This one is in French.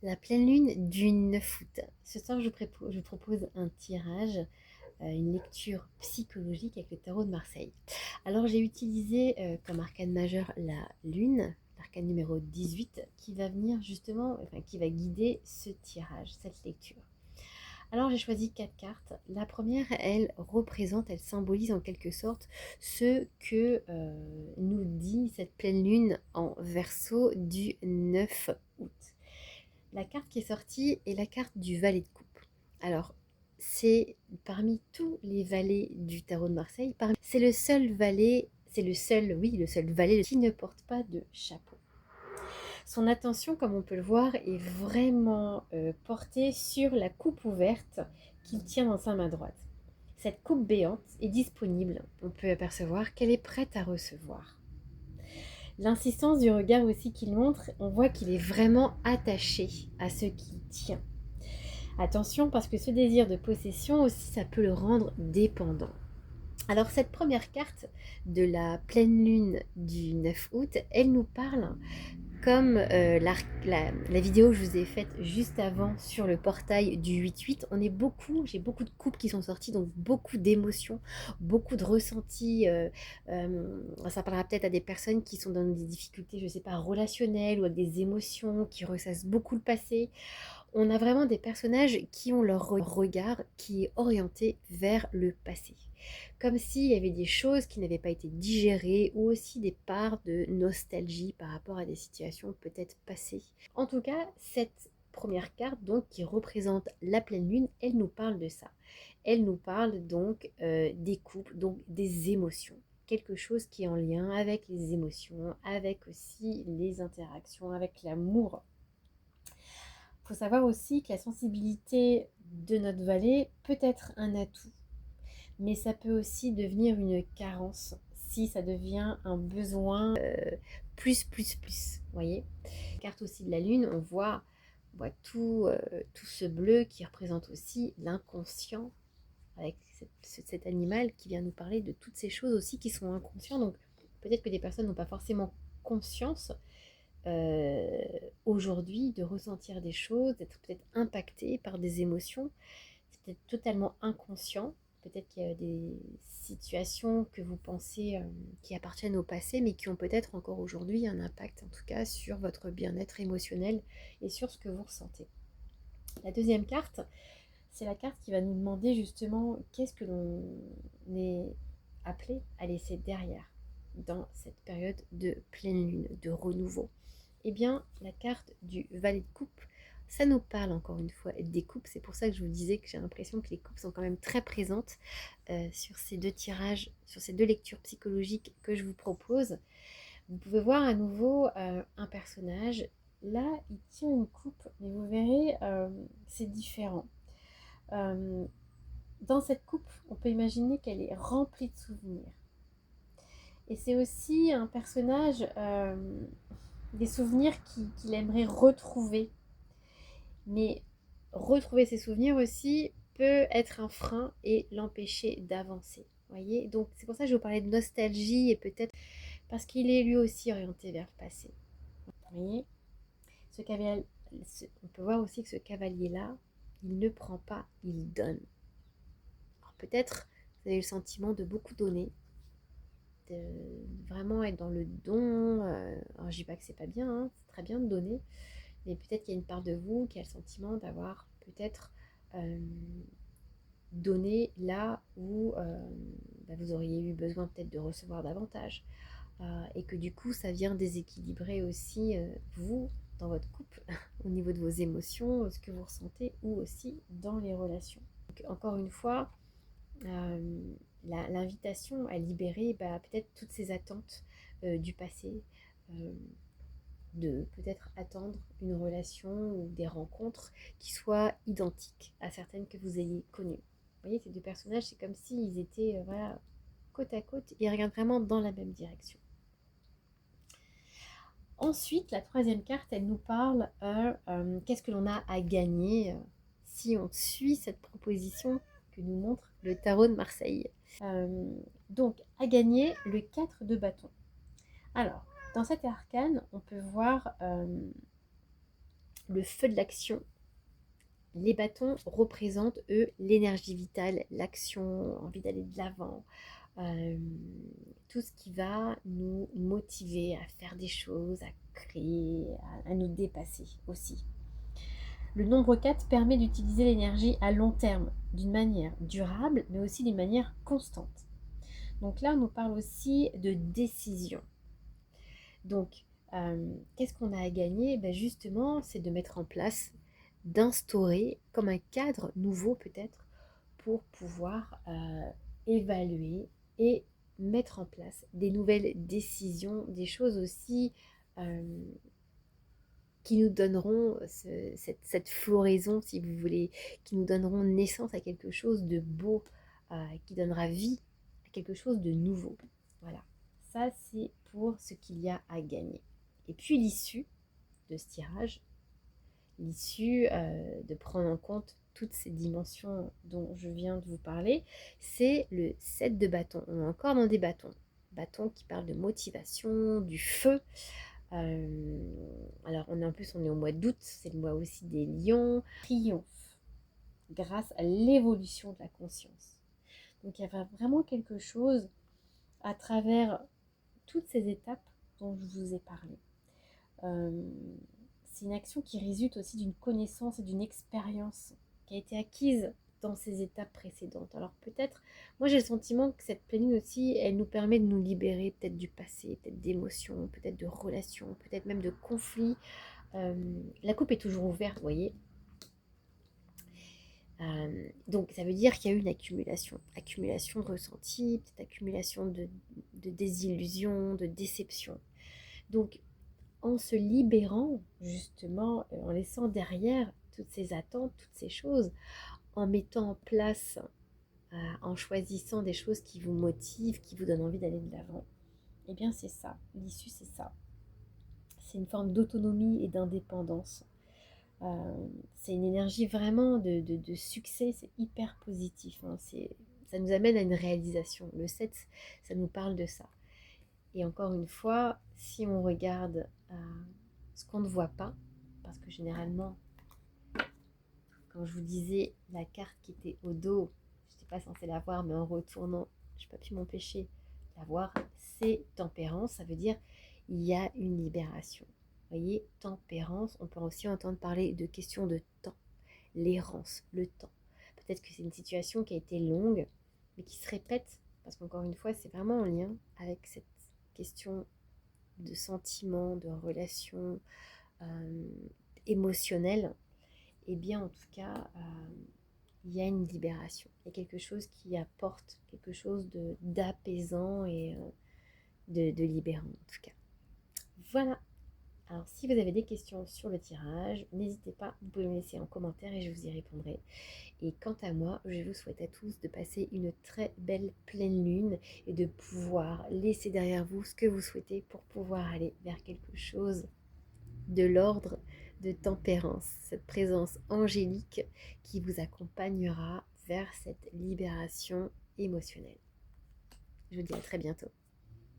La pleine lune du 9 août. Ce soir, je vous propose un tirage, une lecture psychologique avec le tarot de Marseille. Alors, j'ai utilisé comme arcane majeur la lune, l'arcane numéro 18, qui va venir justement, enfin, qui va guider ce tirage, cette lecture. Alors, j'ai choisi quatre cartes. La première, elle symbolise en quelque sorte ce que nous dit cette pleine lune en verso du 9 août. La carte qui est sortie est la carte du valet de coupe. Alors, c'est parmi tous les valets du tarot de Marseille, c'est le seul valet, le seul valet qui ne porte pas de chapeau. Son attention, comme on peut le voir, est vraiment portée sur la coupe ouverte qu'il tient dans sa main droite. Cette coupe béante est disponible. On peut apercevoir qu'elle est prête à recevoir. L'insistance du regard aussi qu'il montre, on voit qu'il est vraiment attaché à ce qu'il tient. Attention parce que ce désir de possession aussi, ça peut le rendre dépendant. Alors cette première carte de la pleine lune du 9 août, elle nous parle comme la vidéo que je vous ai faite juste avant sur le portail du 8-8, j'ai beaucoup de couples qui sont sortis, donc beaucoup d'émotions, beaucoup de ressentis. Ça parlera peut-être à des personnes qui sont dans des difficultés, je ne sais pas, relationnelles ou avec des émotions, qui ressassent beaucoup le passé. On a vraiment des personnages qui ont leur regard qui est orienté vers le passé. Comme s'il y avait des choses qui n'avaient pas été digérées ou aussi des parts de nostalgie par rapport à des situations peut-être passées. En tout cas, cette première carte donc qui représente la pleine lune, elle nous parle de ça. Elle nous parle donc des couples, donc des émotions. Quelque chose qui est en lien avec les émotions, avec aussi les interactions, avec l'amour. Il faut savoir aussi que la sensibilité de notre valet peut être un atout, mais ça peut aussi devenir une carence si ça devient un besoin plus, vous voyez. Carte aussi de la lune, on voit tout ce bleu qui représente aussi l'inconscient avec cet animal qui vient nous parler de toutes ces choses aussi qui sont inconscientes. Donc peut-être que des personnes n'ont pas forcément conscience aujourd'hui de ressentir des choses, d'être peut-être impacté par des émotions. C'est peut-être totalement inconscient. Peut-être qu'il y a des situations que vous pensez qui appartiennent au passé, mais qui ont peut-être encore aujourd'hui un impact, en tout cas, sur votre bien-être émotionnel et sur ce que vous ressentez. La deuxième carte, c'est la carte qui va nous demander justement qu'est-ce que l'on est appelé à laisser derrière dans cette période de pleine lune, de renouveau. Eh bien, la carte du valet de coupe, ça nous parle encore une fois des coupes. C'est pour ça que je vous disais que j'ai l'impression que les coupes sont quand même très présentes sur ces deux tirages, sur ces deux lectures psychologiques que je vous propose. Vous pouvez voir à nouveau un personnage. Là, il tient une coupe, mais vous verrez, c'est différent. Dans cette coupe, on peut imaginer qu'elle est remplie de souvenirs. Et c'est aussi un personnage, des souvenirs qu'il aimerait retrouver. Mais retrouver ses souvenirs aussi peut être un frein et l'empêcher d'avancer. Voyez, donc c'est pour ça que je vous parlais de nostalgie et peut-être parce qu'il est lui aussi orienté vers le passé. Vous voyez, on peut voir aussi que ce cavalier-là, il ne prend pas, il donne. Alors peut-être vous avez le sentiment de beaucoup donner, de vraiment être dans le don. Alors je dis pas que c'est pas bien, hein, c'est très bien de donner, mais peut-être qu'il y a une part de vous qui a le sentiment d'avoir peut-être donné là où vous auriez eu besoin peut-être de recevoir davantage. Et que du coup ça vient déséquilibrer aussi vous dans votre couple au niveau de vos émotions, ce que vous ressentez ou aussi dans les relations. Donc, encore une fois, l'invitation à libérer peut-être toutes ces attentes du passé, de peut-être attendre une relation ou des rencontres qui soient identiques à certaines que vous ayez connues. Vous voyez, ces deux personnages, c'est comme s'ils étaient voilà, côte à côte et ils regardent vraiment dans la même direction. Ensuite, la troisième carte, elle nous parle qu'est-ce que l'on a à gagner si on suit cette proposition que nous montre le tarot de Marseille. Donc, à gagner le 4 de bâton. Alors, dans cet arcane, on peut voir le feu de l'action. Les bâtons représentent, eux, l'énergie vitale, l'action, envie d'aller de l'avant, euh, tout ce qui va nous motiver à faire des choses, à créer, à nous dépasser aussi. Le nombre 4 permet d'utiliser l'énergie à long terme, d'une manière durable, mais aussi d'une manière constante. Donc là, on nous parle aussi de décision. Donc, qu'est-ce qu'on a à gagner? Ben justement, c'est de mettre en place, d'instaurer comme un cadre nouveau peut-être pour pouvoir évaluer et mettre en place des nouvelles décisions, des choses aussi euh, qui nous donneront cette floraison, si vous voulez, qui nous donneront naissance à quelque chose de beau, qui donnera vie à quelque chose de nouveau. Voilà, ça c'est pour ce qu'il y a à gagner. Et puis l'issue de ce tirage, l'issue de prendre en compte toutes ces dimensions dont je viens de vous parler, c'est le 7 de bâton. On est encore dans des bâtons. Bâtons qui parlent de motivation, du feu. Alors en plus on est au mois d'août, c'est le mois aussi des lions. Triomphe grâce à l'évolution de la conscience. Donc il y a vraiment quelque chose à travers toutes ces étapes dont je vous ai parlé. Euh, c'est une action qui résulte aussi d'une connaissance et d'une expérience qui a été acquise dans ces étapes précédentes. Alors peut-être, moi j'ai le sentiment que cette pleine lune aussi, elle nous permet de nous libérer peut-être du passé, peut-être d'émotions, peut-être de relations, peut-être même de conflits. La coupe est toujours ouverte, vous voyez. Donc ça veut dire qu'il y a eu une accumulation de ressentis, peut-être accumulation de désillusions, de déceptions. Donc en se libérant justement, en laissant derrière toutes ces attentes, toutes ces choses, en mettant en place, en choisissant des choses qui vous motivent, qui vous donnent envie d'aller de l'avant, eh bien c'est ça, l'issue c'est ça. C'est une forme d'autonomie et d'indépendance. C'est une énergie vraiment de succès, c'est hyper positif. Hein, ça nous amène à une réalisation. Le 7, ça nous parle de ça. Et encore une fois, si on regarde ce qu'on ne voit pas, parce que généralement, quand je vous disais la carte qui était au dos, je n'étais pas censée la voir, mais en retournant, je n'ai pas pu m'empêcher de la voir, c'est tempérance, ça veut dire il y a une libération. Vous voyez, tempérance, on peut aussi entendre parler de questions de temps, l'errance, le temps. Peut-être que c'est une situation qui a été longue, mais qui se répète, parce qu'encore une fois, c'est vraiment en lien avec cette question de sentiments, de relations euh, émotionnelles. Et bien en tout cas, il y a une libération. Il y a quelque chose qui apporte quelque chose d'apaisant et de libérant en tout cas. Voilà. Alors si vous avez des questions sur le tirage, n'hésitez pas, vous pouvez me laisser en commentaire et je vous y répondrai. Et quant à moi, je vous souhaite à tous de passer une très belle pleine lune et de pouvoir laisser derrière vous ce que vous souhaitez pour pouvoir aller vers quelque chose de l'ordre de tempérance, cette présence angélique qui vous accompagnera vers cette libération émotionnelle. Je vous dis à très bientôt.